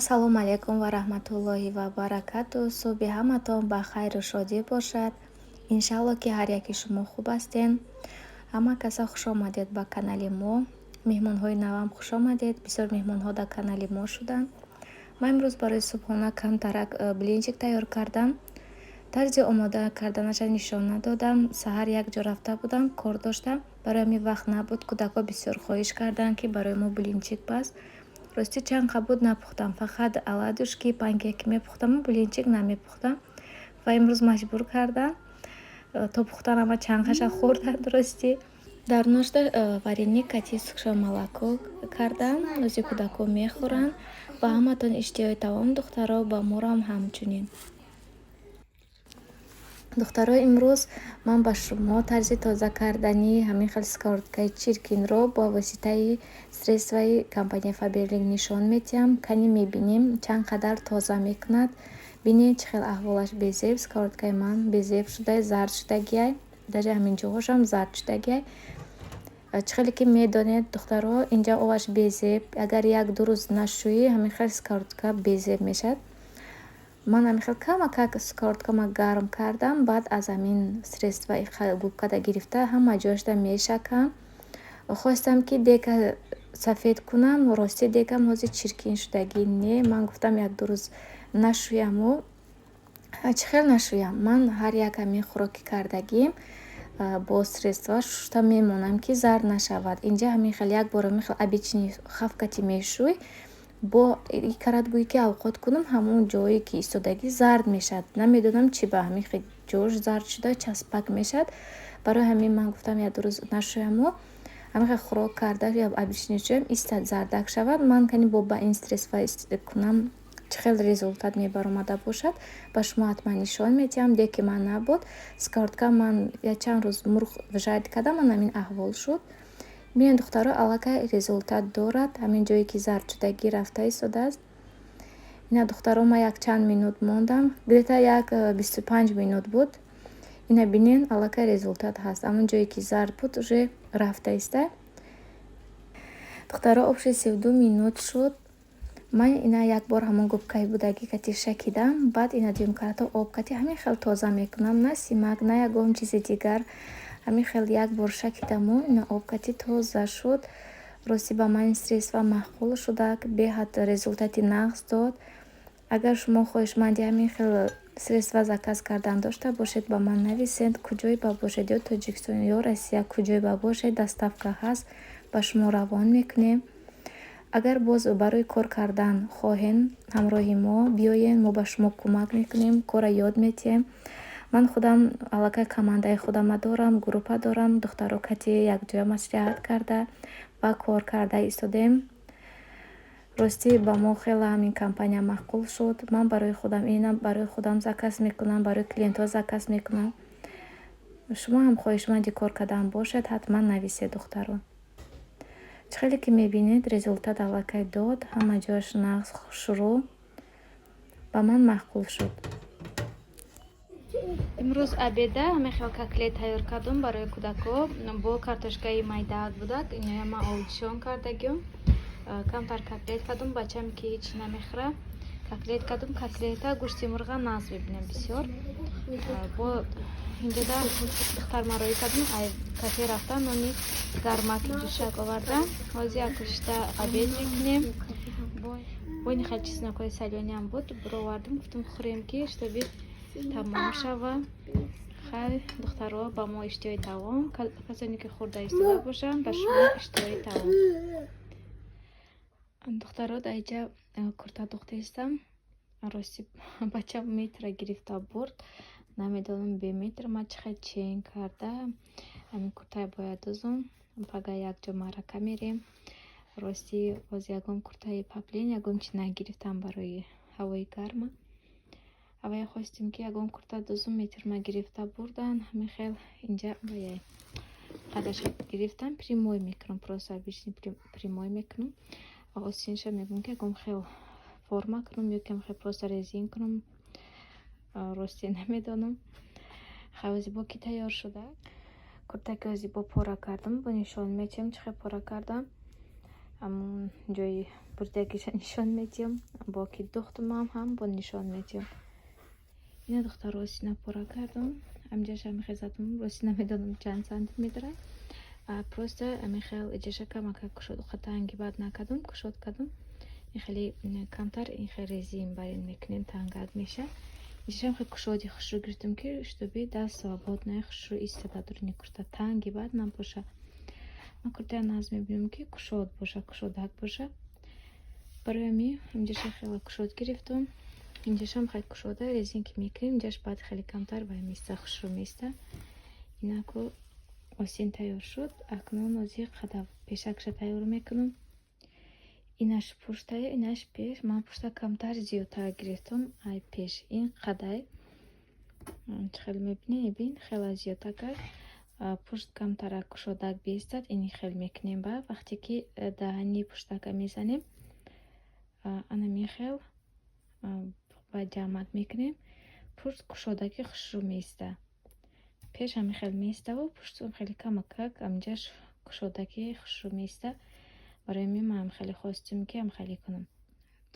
Ассалому алайкум ва раҳматуллоҳи ва баракату. Субҳи ҳаматон ба хайру шодӣ бошад. Иншалло ки ҳар яки шумо хуб ҳастен. Ҳама каса хуш омадед ба канали мо. Меҳмонҳои навам хуш омадед. Бисёр меҳмонҳо дар канали мо шуданд. Ман имрӯз барои субҳона камтарак блинчик тайёр кардам. тарзи омода карданаш нишон надодам. Саҳар як ҷо рафта будам, кор доштам. Барои ҳамин вақт набуд. Кӯдако бисёр хоҳиш карданд ки барои мо блинчик пас. Рости чанд қабуд напухтам, фақат аладушки панкеки мепухтаму блинчик намепухтам ва имрӯз маҷбур кардам то пухтан ама чанғаша хӯрданд. Рости дар ношта варени катиска молоко кардам. рости кӯдако мехӯранд ва ҳаматон иштиёи таом духтаро ба морам ҳамчунин. духтаро, имрӯз ман ба шумо тарзи тоза кардани ҳамин хел сковородкаи чиркинро бо воситаи средствои компанияи Faberlic нишон медиҳам. Кани мебинем чанд қадар тоза мекунад. Бинед чӣ хел аҳволаш безеб. Сковородкаи ман безеб шуда, зард шудагиай, даже ҳамин ҷоҳошам зард шудагиай. Чӣ хеле ки медонед духтаро, инҷа оваш безеб, агар як-ду рӯз нашӯӣ ҳамин хел сковородка безеб мешавад. Ман ҳамихел камакак сковородкама гарм кардам, баъд аз ҳамин средствои губкада гирифта ҳама ҷояшда мешакам. Хостам ки дека сафед кунам, рости дегам ҳозир чиркин шудагӣ не. Ман гуфтам як-ду рӯз нашӯяму. Чӣ хел нашӯям? Ман ҳар як ҳамин хӯроки кардагим бо средство шушта мемонам ки зард нашавад. Инҷа ҳамин хел як бора мехел обични хафкати мешӯй. Бо каратгӯӣ ки авқот кунам, ҳамон ҷое ки истодагӣ зард мешавад. Намедонам чӣ ба ҳамин хел ҷош зард шуда часпак мешавад. Барои ҳамин ман гуфтам як-ду рӯз нашӯяму. ҳамин хел хӯрок карда ё обични шӯям истад зардак шавад. Ман кани бо ба ин средство истифода кунам чӣ хел результат мебаромада бошад ба шумо ҳатман нишон медиҳам. Деки ман набуд, сковородка ман як чанд рӯз мурғ вижайд кардам, ман ҳамин аҳвол шуд. бинед духтаро, аллакай результат дорад. ҳамин ҷое ки зард шудагӣ рафта истодааст. ина духтаро, ман як чанд минут мондам, где-то як 25 минут буд. ина бинен аллакай результат ҳаст. ҳамон ҷое ки зард буд уже рафта иста. духтаро, обши 32 минут шуд. ман ина як бор ҳамон губкаи будагӣ кати шакидам. баъд ина дуюмкарато об кати ҳамин хел тоза мекунам, на симак, на ягон чизи дигар. ҳамин хел як бор шакидаму ина об кати тоза шуд. рости ба ман ин средство маъқул шуда, беҳад результати нағз дод. агар шумо хоҳишманди ҳамин хел средство заказ кардан дошта бошед, ба ман нависед. куҷое ба бошед, ё Тоҷикистон ё Россия, куҷое ба бошед, доставка ҳаст, ба шумо равон мекунем. агар боз барои кор кардан хоҳем ҳамроҳи мо биёед, мо ба шумо кӯмак мекунем, кора ёд метиҳем. ман худам аллакай командаи худама дорам, группа дорам. духтаро кати якҷоя маслиҳат карда ва кор карда истодем. рости ба мо хеле ҳамин компания маъқул шуд. ман барои худам ина барои худам заказ мекунам, барои клиентҳо заказ мекунам. шумо ҳам хоҳишманди кор кардан бошед, ҳатман нависед духтаро. чӣ хеле ки мебинед результат аллакай дод, ҳама ҷояш нағз шурӯъ ба ман маъқул шуд. имрӯз обеда ҳамин хел котлет тайёр кардам барои кӯдако бо картошкаи майдаак будак. иноя ман овдишон кардагим. камтар котлет кардам, бачам ки ҳеч намехӯра. котлет кардам. котлета гӯшти мурға нағз бибинем бисёр. бо инҷода духтар мароӣ кардам, ай кафе рафта нони гармаки ҷӯшак овардам. ҳозир як кушта обед мекунем. бо ин хел чеснокҳои салёниам буд, бировардам, гуфтам хӯрем ки штоби тамом шава. хай духтаро, ба мо иштиёи таом, касоне ки хӯрда истода бошанд, ба шумо иштиёи таом. духтаро, дар инҷа курта духтаистам. рости бачам метра гирифта бурд. намедонам беметр ма чӣ хел чен карда. ҳамин куртаи бояд дӯзум. пага якҷо маърака мерем. рости боз ягон куртаи паплин, ягон чи нагирифтам барои ҳавои гарма. аввал хостем ки ягон курта дӯзум метр ма гирифта бурдан. ҳамин хел инҷа бояй қадаша гирифтам. прямой мекунам, просто обични прямой мекунам. осинша мегӯям ки ягон хел форма кунам ё ки ягон хел просто резин кунам. рости намедонам. хавзибо ки тайёр шуда. куртаки озибо пора кардам, бо нишон метиҳам чӣ хел пора кардам. ҳамун ҷои бурдагиша нишон медиҳам. Бо ки духтумам ҳам бо нишон медиҳам. Ина духтар росина пора кардам. Амҷаша мехезадам. Росина медонам чанд сантиметра. Просто мехел иҷаша камака кушод хатанги бад накадам, кушод кадам. Хеле камтар ин хеле резин барин мекунем тангат меша. Иҷашам хеле кушоди хушрӯ гирифтам ки чтобы даст свободное хушрӯ истада не курта танги бад набоша. Ман куртая наз мебинам ки кушод боша, кушодак боша. Барои ҳамин инҷаша хеле кушод гирифтам. Инҷашам хеле кушода резинки мекунем. Инҷаш баъд хеле камтар вай места хушрӯ места. Инаку осин тайёр шуд. Акнун озиқ қадав пешакша тайёр мекунам. Инаш пуштая, инаш пеш. Ман пушта камтар зиёдтар гирифтам. Ай пеш ин қадай. Хеле мебинем, ибин хеле зиёдтар. Пушт камтара кушодак бестад. Ини хеле мекунем ба. Вақте ки даҳани пуштака мезанем, ана мехел ба ҷамъат мекунем. Пушт кушодаки хушрӯ места. Пеш ҳами хеле местава, пуштам хеле камакак, амҷаш кушодаки хушрӯ места. Барои ҳамин ман хеле хостам ки ҳам хеле кунам.